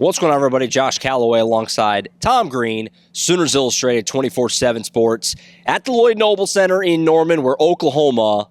What's going on, everybody? Josh Callaway alongside Tom Green, Sooners Illustrated 24/7 Sports at the Lloyd Noble Center in Norman, where Oklahoma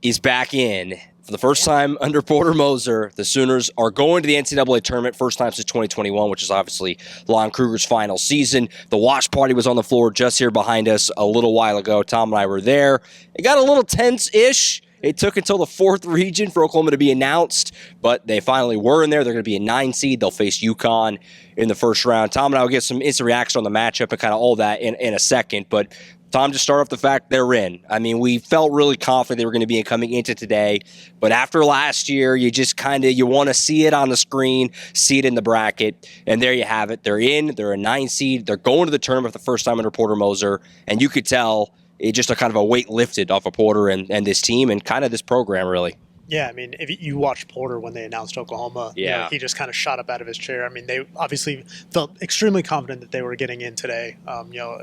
is back in. For the first time under Porter Moser, the Sooners are going to the NCAA Tournament, first time since 2021, which is obviously Lon Kruger's final season. The watch party was on the floor just here behind us a little while ago. Tom and I were there. It got a little tense-ish. It took until the fourth region for Oklahoma to be announced, but they finally were in there. They're going to be a 9 seed. They'll face UConn in the first round. Tom and I will get some instant reaction on the matchup and kind of all that in a second, but Tom, just start off the fact they're in. I mean, we felt really confident they were going to be coming into today, but after last year, you just you want to see it on the screen, see it in the bracket, and there you have it. They're in. They're a 9 seed. They're going to the tournament for the first time under Porter Moser, and you could tell it just a kind of a weight lifted off of Porter and this team and kind of this program, really. Yeah, I mean, if you watched Porter when they announced Oklahoma, he just kind of shot up out of his chair. I mean, they obviously felt extremely confident that they were getting in today,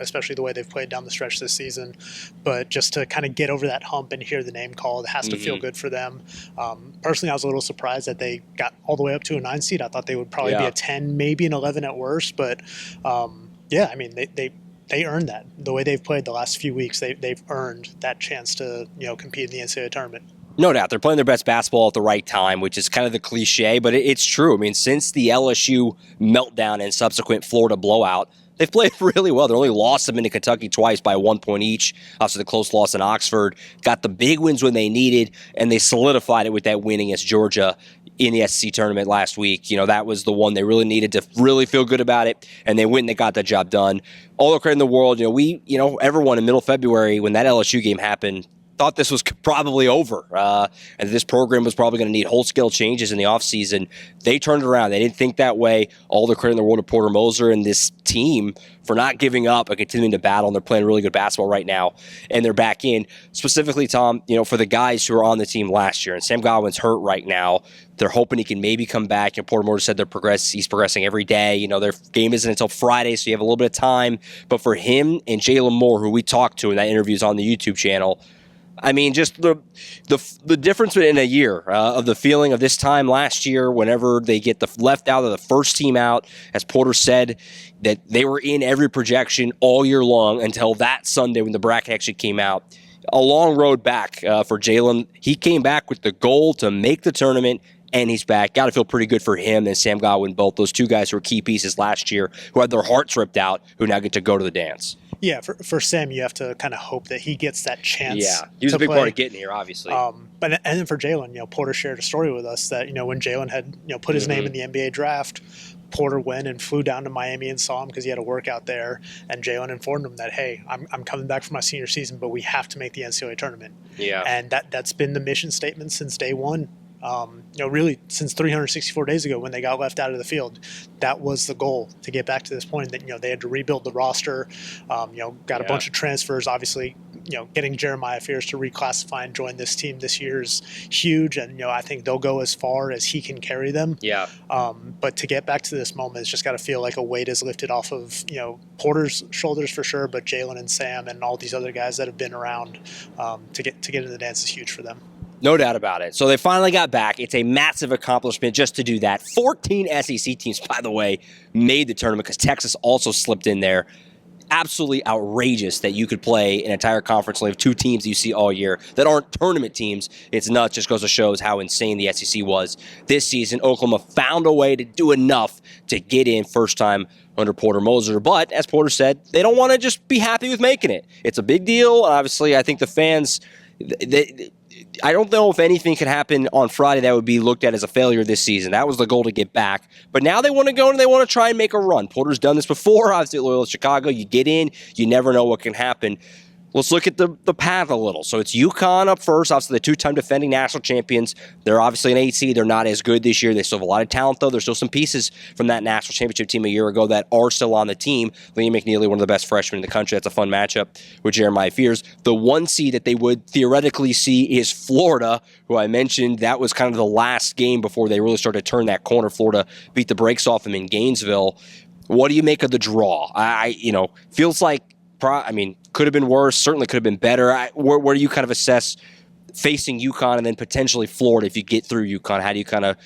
especially the way they've played down the stretch this season. But just to kind of get over that hump and hear the name called, it has to feel good for them. Personally, I was a little surprised that they got all the way up to a 9 seed. I thought they would probably be a 10, maybe an 11 at worst. But, I mean, they earned that. The way they've played the last few weeks, they've earned that chance to compete in the NCAA tournament. No doubt. They're playing their best basketball at the right time, which is kind of the cliche, but it's true. I mean, since the LSU meltdown and subsequent Florida blowout, they've played really well. They only lost them into Kentucky twice by 1 point each after the close loss in Oxford. Got the big wins when they needed, and they solidified it with that win against Georgia in the SEC tournament last week. That was the one they really needed to really feel good about it, and they went and they got that job done. All the credit in the world. Everyone in middle February when that LSU game happened thought this was probably over, and this program was probably going to need whole-scale changes in the offseason. They turned it around. They didn't think that way. All the credit in the world to Porter Moser and this team for not giving up and continuing to battle, and they're playing really good basketball right now, and they're back in. Specifically, Tom, for the guys who were on the team last year, and Sam Godwin's hurt right now, they're hoping he can maybe come back. Porter Moser said he's progressing every day. Their game isn't until Friday, so you have a little bit of time. But for him and Jalen Moore, who we talked to in that interview is on the YouTube channel, I mean, just the difference in a year of the feeling of this time last year whenever they get left out of the first team out, as Porter said, that they were in every projection all year long until that Sunday when the bracket actually came out. A long road back for Jalen. He came back with the goal to make the tournament, and he's back. Got to feel pretty good for him and Sam Godwin, both those two guys who were key pieces last year, who had their hearts ripped out, who now get to go to the dance. Yeah, for Sam, you have to kind of hope that he gets that chance. Yeah, he was a big part of getting here, obviously. And then for Jalen, Porter shared a story with us that when Jalen had put his name in the NBA draft, Porter went and flew down to Miami and saw him because he had a workout there, and Jalen informed him that, hey, I'm coming back for my senior season, but we have to make the NCAA tournament. Yeah, and that's been the mission statement since day one. Really since 364 days ago when they got left out of the field, that was the goal, to get back to this point that, they had to rebuild the roster, got a bunch of transfers. Obviously, getting Jeremiah Fears to reclassify and join this team this year is huge. And, I think they'll go as far as he can carry them. Yeah. But to get back to this moment, it's just got to feel like a weight is lifted off of, Porter's shoulders for sure, but Jalen and Sam and all these other guys that have been around to get in the dance is huge for them. No doubt about it. So they finally got back. It's a massive accomplishment just to do that. 14 SEC teams, by the way, made the tournament because Texas also slipped in there. Absolutely outrageous that you could play an entire conference of 2 teams that you see all year that aren't tournament teams. It's nuts. Just goes to show how insane the SEC was this season. Oklahoma found a way to do enough to get in first time under Porter Moser. But as Porter said, they don't want to just be happy with making it. It's a big deal. Obviously, I think the fans, I don't know if anything could happen on Friday that would be looked at as a failure this season. That was the goal, to get back. But now they want to go and they want to try and make a run. Porter's done this before, obviously at Loyola Chicago. You get in, you never know what can happen. Let's look at the path a little. So it's UConn up first, obviously the 2-time defending national champions. They're obviously an 8 seed. They're not as good this year. They still have a lot of talent, though. There's still some pieces from that national championship team a year ago that are still on the team. Liam McNeely, one of the best freshmen in the country. That's a fun matchup with Jeremiah Fears. The 1 seed that they would theoretically see is Florida, who I mentioned. That was kind of the last game before they really started to turn that corner. Florida beat the brakes off them in Gainesville. What do you make of the draw? Feels like, could have been worse, certainly could have been better. Where do you kind of assess facing UConn and then potentially Florida if you get through UConn? How do you kind of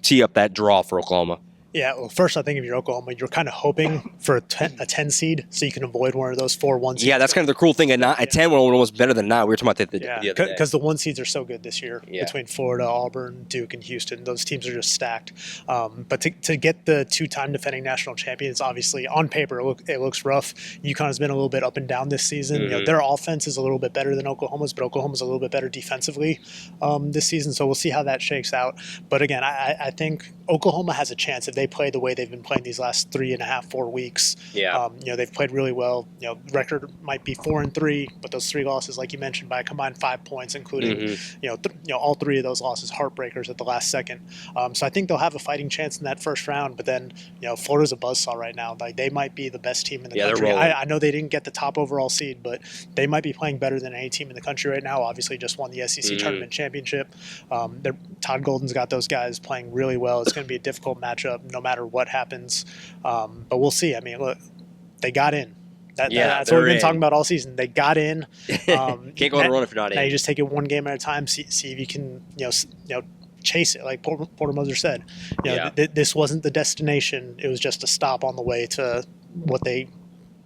tee up that draw for Oklahoma? Yeah, well, first I think if you're Oklahoma, you're kind of hoping for a 10 seed so you can avoid one of those 4-1 seeds. Yeah, that's kind of the cool thing. At 10, we're almost better than 9. We were talking about that the other day. Because the 1 seeds are so good this year between Florida, Auburn, Duke, and Houston. Those teams are just stacked. But to get the 2-time defending national champions, obviously, on paper, it looks rough. UConn has been a little bit up and down this season. Mm-hmm. Their offense is a little bit better than Oklahoma's, but Oklahoma's a little bit better defensively this season. So we'll see how that shakes out. But again, I think Oklahoma has a chance if they play the way they've been playing these last 3.5, 4 weeks. They've played really well. Record might be 4-3, but those 3 losses, like you mentioned, by a combined 5 points, including all 3 of those losses heartbreakers at the last second. So I think they'll have a fighting chance in that first round. But then Florida's a buzzsaw right now. Like they might be the best team in the country. I know they didn't get the top overall seed, but they might be playing better than any team in the country right now. Obviously, just won the SEC tournament championship. Todd Golden's got those guys playing really well. It's going to be a difficult matchup no matter what happens. But we'll see. I mean, look, they got in. That's what we've been talking about all season. They got in. Can't go on a run if you're not in. Now you just take it one game at a time. See if you can chase it. Like Porter Moser said, this wasn't the destination. It was just a stop on the way to what they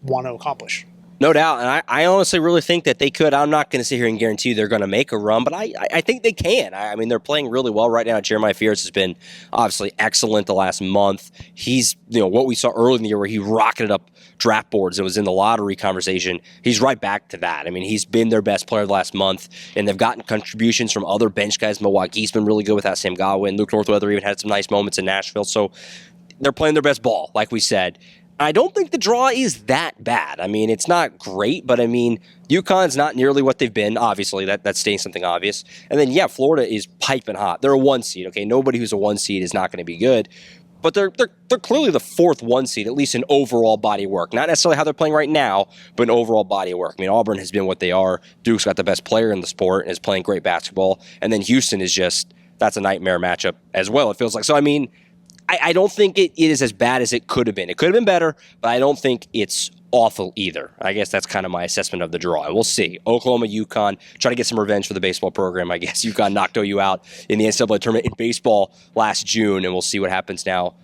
want to accomplish. No doubt, and I honestly really think that they could. I'm not going to sit here and guarantee they're going to make a run, but I think they can. I mean, they're playing really well right now. Jeremiah Fears has been obviously excellent the last month. He's, what we saw early in the year where he rocketed up draft boards and was in the lottery conversation. He's right back to that. I mean, he's been their best player the last month, and they've gotten contributions from other bench guys. Milwaukee's been really good without Sam Godwin. Luke Northweather even had some nice moments in Nashville, so they're playing their best ball, like we said. I don't think the draw is that bad. I mean, it's not great, but I mean, UConn's not nearly what they've been. Obviously, that's stating something obvious. And then, Florida is piping hot. They're a 1 seed. Okay, nobody who's a 1 seed is not going to be good, but they're clearly the 4th 1 seed, at least in overall body of work. Not necessarily how they're playing right now, but in overall body of work. I mean, Auburn has been what they are. Duke's got the best player in the sport and is playing great basketball. And then Houston is that's a nightmare matchup as well, it feels like. So, I mean, I don't think it is as bad as it could have been. It could have been better, but I don't think it's awful either. I guess that's kind of my assessment of the draw. And we'll see. Oklahoma, UConn, try to get some revenge for the baseball program. I guess UConn knocked OU out in the NCAA tournament in baseball last June, and we'll see what happens now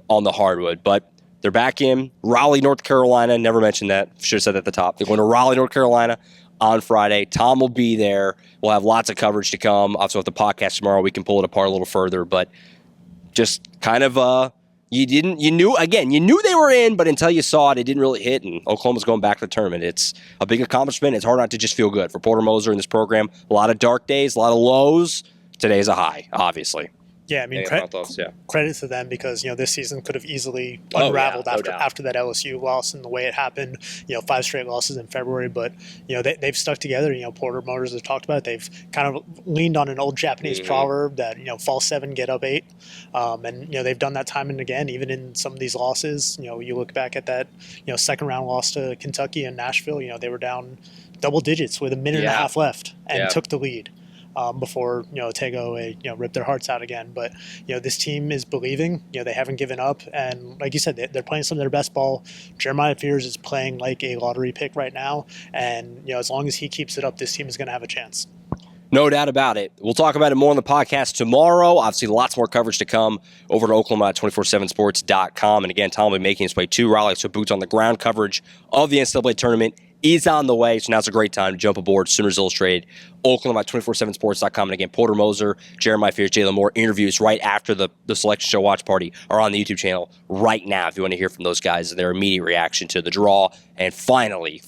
on the hardwood. But they're back in Raleigh, North Carolina. Never mentioned that. Should have said that at the top. They're going to Raleigh, North Carolina on Friday. Tom will be there. We'll have lots of coverage to come. Also, with the podcast tomorrow, we can pull it apart a little further, but just kind of you knew they were in, but until you saw it didn't really hit, and Oklahoma's going back to the tournament. It's a big accomplishment. It's hard not to just feel good for Porter Moser in this program. A lot of dark days, a lot of lows. Today's a high, obviously. Yeah, I mean, credit to them because, this season could have easily unraveled after that LSU loss and the way it happened, 5 straight losses in February. But, they've stuck together. Porter Motors has talked about it. They've kind of leaned on an old Japanese proverb that, fall 7, get up 8. And, they've done that time and again, even in some of these losses. You look back at that, second round loss to Kentucky and Nashville, they were down double digits with a minute and a half left and took the lead. Before Tagovailoa ripped their hearts out again, but this team is believing. They haven't given up, and like you said, they're playing some of their best ball. Jeremiah Fears is playing like a lottery pick right now, and as long as he keeps it up, this team is going to have a chance. No doubt about it. We'll talk about it more on the podcast tomorrow. Obviously, lots more coverage to come over to Oklahoma at 247sports.com. And again, Tom will be making his way to Raleigh, so boots on the ground coverage of the NCAA tournament is on the way. So now's a great time to jump aboard Sooners Illustrated, Oklahoma at 247sports.com. And again, Porter Moser, Jeremiah Fears, Jalen Moore interviews right after the selection show watch party are on the YouTube channel right now if you want to hear from those guys and their immediate reaction to the draw and finally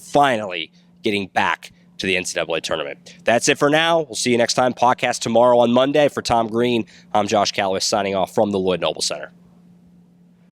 getting back to the NCAA tournament. That's it for now. We'll see you next time. Podcast tomorrow on Monday. For Tom Green, I'm Josh Callaway signing off from the Lloyd Noble Center.